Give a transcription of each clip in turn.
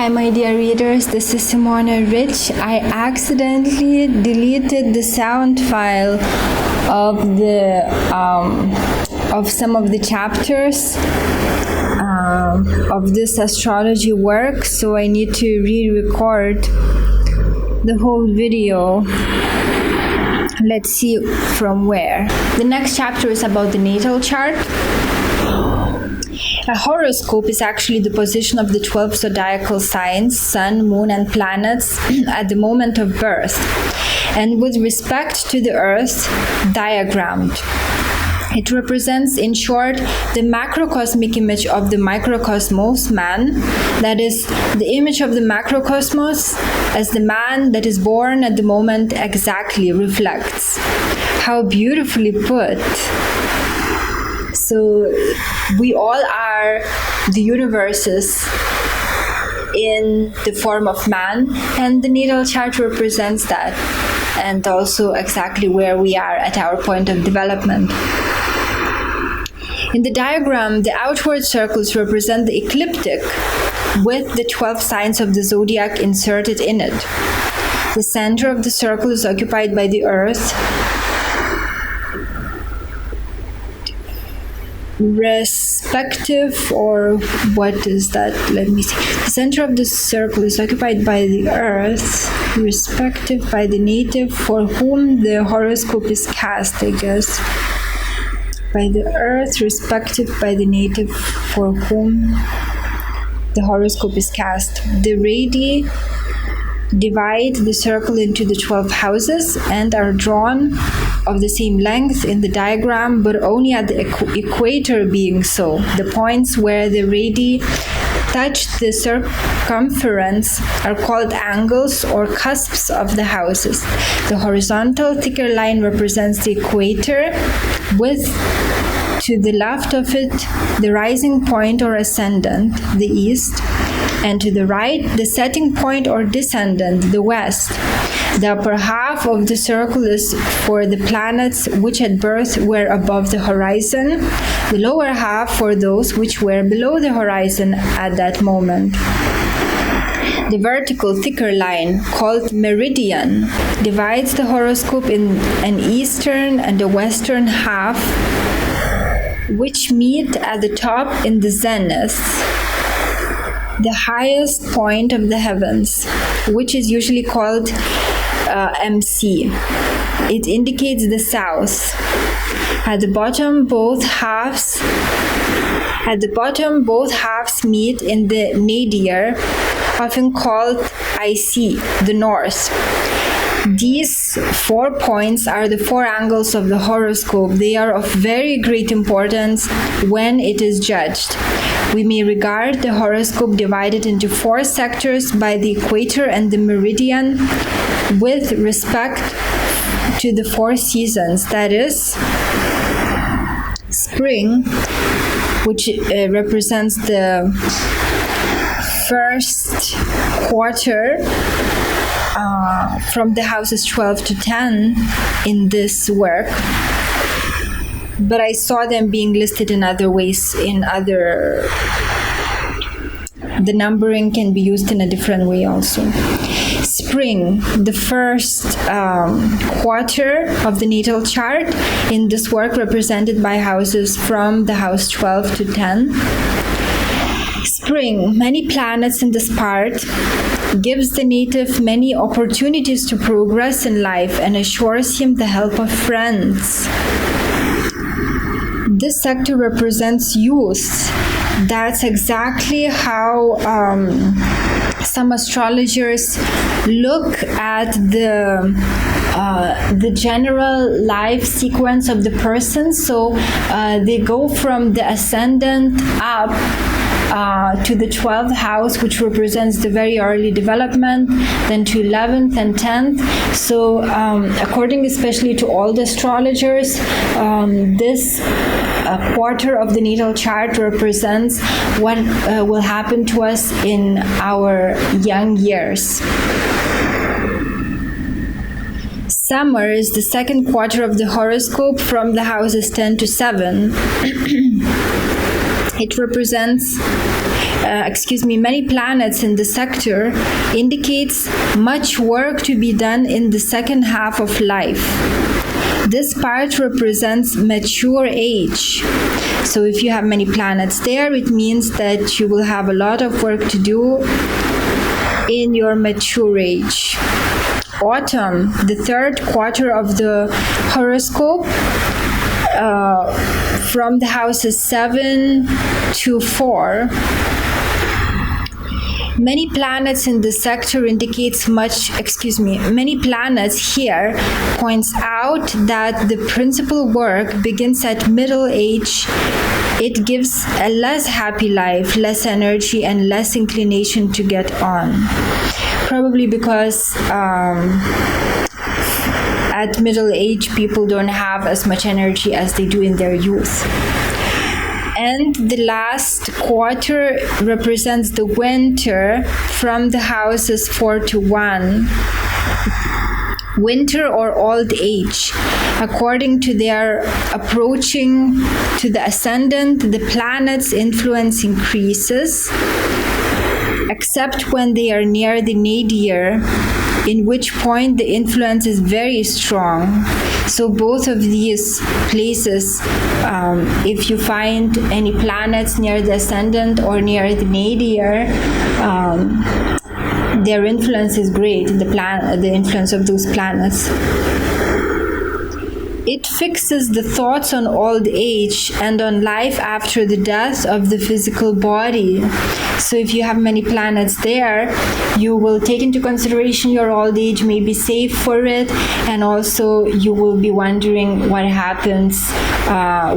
Hi my dear readers, this is Simona Rich. I accidentally deleted the sound file of some of the chapters of this astrology work, so I need to re-record the whole video. Let's see from where. The next chapter is about the natal chart. A horoscope is actually the position of the 12 zodiacal signs, sun, moon, and planets at the moment of birth, and with respect to the earth, diagrammed. It represents, in short, the macrocosmic image of the microcosmos, man, that is, the image of the macrocosmos as the man that is born at the moment exactly reflects. How beautifully put. So we all are the universes in the form of man, and the natal chart represents that, and also exactly where we are at our point of development. In the diagram, the outward circles represent the ecliptic with the 12 signs of the zodiac inserted in it. The center of the circle is occupied by the earth, respective, or what is that? Let me see. The center of the circle is occupied by the earth, respective by the native for whom the horoscope is cast, I guess. By the earth, respective by the native for whom the horoscope is cast. The radii divide the circle into the 12 houses and are drawn of the same length in the diagram, but only at the equator being so. The points where the radii touch the circumference are called angles or cusps of the houses. The horizontal thicker line represents the equator, with to the left of it the rising point or ascendant, the east, and to the right the setting point or descendant, the west. The upper half of the circle is for the planets which at birth were above the horizon, the lower half for those which were below the horizon at that moment. The vertical thicker line, called meridian, divides the horoscope in an eastern and a western half, which meet at the top in the zenith, the highest point of the heavens, which is usually called MC. It indicates the south. At the bottom, both halves meet in the nadir, often called IC, the north. These 4 points are the 4 angles of the horoscope. They are of very great importance when it is judged. We may regard the horoscope divided into 4 sectors by the equator and the meridian with respect to the 4 seasons, that is, spring, which represents the first quarter from the houses 12 to 10 in this work, but I saw them being listed in other ways, the numbering can be used in a different way also. Spring, the first quarter of the natal chart in this work, represented by houses from the house 12 to 10. Spring, many planets in this part, gives the native many opportunities to progress in life and assures him the help of friends. This sector represents youth. That's exactly how some astrologers look at the general life sequence of the person. So they go from the ascendant up to the 12th house, which represents the very early development, then to 11th and 10th. So according especially to all the astrologers, this quarter of the natal chart represents what will happen to us in our young years. Summer is the second quarter of the horoscope from the houses 10 to 7. It represents many planets in the sector indicates much work to be done in the second half of life. This part represents mature age. So if you have many planets there, it means that you will have a lot of work to do in your mature age. Autumn, the third quarter of the horoscope, from the houses 7 to 4. Many planets in the sector indicates many planets here points out that the principal work begins at middle age. It gives a less happy life, less energy, and less inclination to get on. Probably because at middle age, people don't have as much energy as they do in their youth. And the last quarter represents the winter from the houses 4 to 1. Winter or old age. According to their approaching to the ascendant, the planet's influence increases, except when they are near the nadir, in which point the influence is very strong. So both of these places, if you find any planets near the ascendant or near the nadir, their influence is great, the influence of those planets. It fixes the thoughts on old age and on life after the death of the physical body. So if you have many planets there, you will take into consideration your old age may be safe for it, and also you will be wondering what happens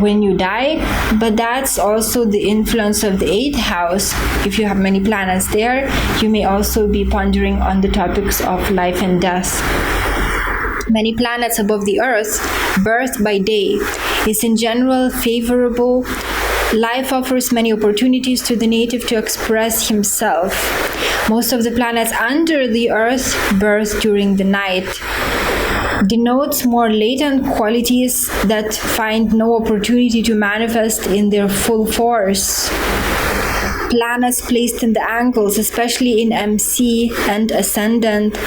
when you die. But that's also the influence of the 8th house. If you have many planets there, you may also be pondering on the topics of life and death. Many planets above the Earth, birth by day, is in general favorable. Life offers many opportunities to the native to express himself. Most of the planets under the Earth, birth during the night, denotes more latent qualities that find no opportunity to manifest in their full force. Planets placed in the angles, especially in MC and ascendant,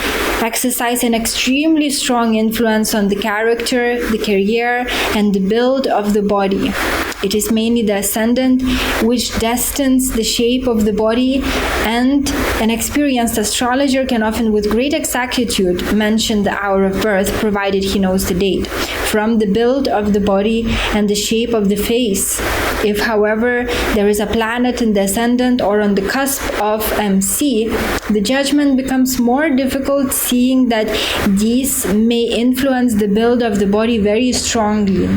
exercise an extremely strong influence on the character, the career, and the build of the body. It is mainly the ascendant which destines the shape of the body, and an experienced astrologer can often with great exactitude mention the hour of birth, provided he knows the date, from the build of the body and the shape of the face. If, however, there is a planet in the ascendant or on the cusp of MC, the judgment becomes more difficult, seeing that these may influence the build of the body very strongly.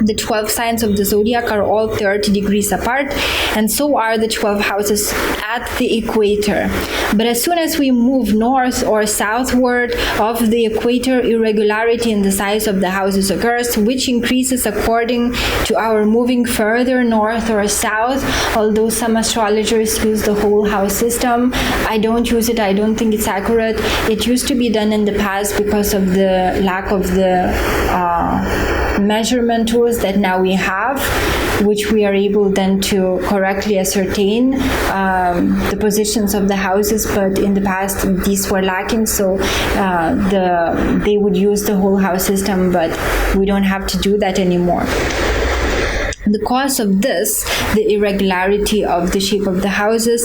The 12 signs of the zodiac are all 30 degrees apart, and so are the 12 houses at the equator. But as soon as we move north or southward of the equator, irregularity in the size of the houses occurs, which increases according to our moving further north or south. Although some astrologers use the whole house system, I don't use it. I don't think it's accurate. It used to be done in the past because of the lack of the measurement tools that now we have, which we are able then to correctly ascertain the positions of the houses, but in the past these were lacking, so they would use the whole house system, but we don't have to do that anymore. The cause of this, the irregularity of the shape of the houses,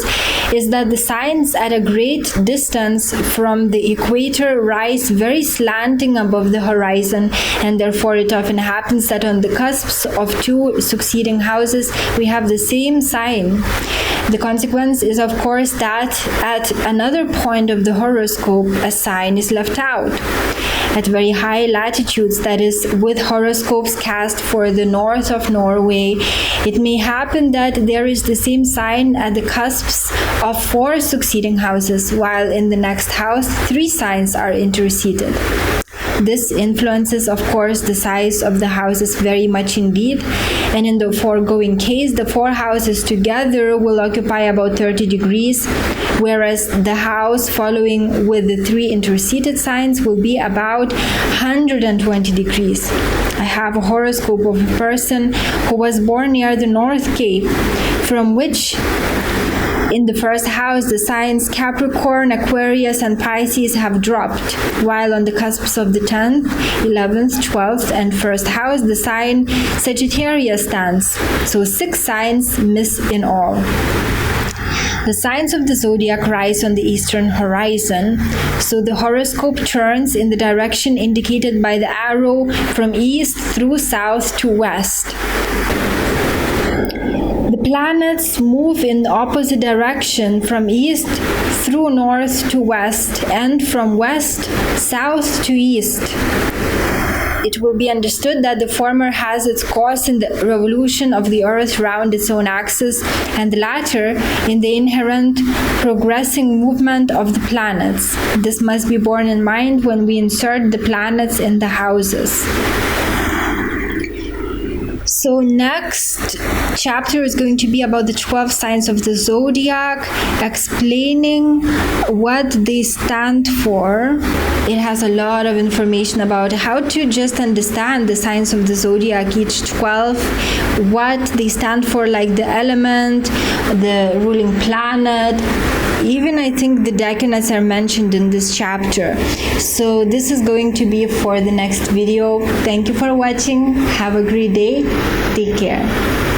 is that the signs at a great distance from the equator rise very slanting above the horizon, and therefore it often happens that on the cusps of two succeeding houses we have the same sign. The consequence is, of course, that at another point of the horoscope a sign is left out. At very high latitudes, that is, with horoscopes cast for the north of Norway, it may happen that there is the same sign at the cusps of 4 succeeding houses, while in the next house 3 signs are interseated. This influences, of course, the size of the houses very much indeed, and in the foregoing case, the 4 houses together will occupy about 30 degrees, whereas the house following with the 3 interseated signs will be about 120 degrees. I have a horoscope of a person who was born near the North Cape, from which In the first house, the signs Capricorn, Aquarius, and Pisces have dropped, while on the cusps of the 10th, 11th, 12th, and first house, the sign Sagittarius stands. So 6 signs miss in all. The signs of the zodiac rise on the eastern horizon, so the horoscope turns in the direction indicated by the arrow from east through south to west. The planets move in the opposite direction from east through north to west and from west south to east. It will be understood that the former has its cause in the revolution of the Earth round its own axis, and the latter in the inherent progressing movement of the planets. This must be borne in mind when we insert the planets in the houses. So next chapter is going to be about the 12 signs of the zodiac, explaining what they stand for. It has a lot of information about how to just understand the signs of the zodiac, each 12, what they stand for, like the element, the ruling planet. Even I think the decanads are mentioned in this chapter. So this is going to be for the next video. Thank you for watching. Have a great day. Take care.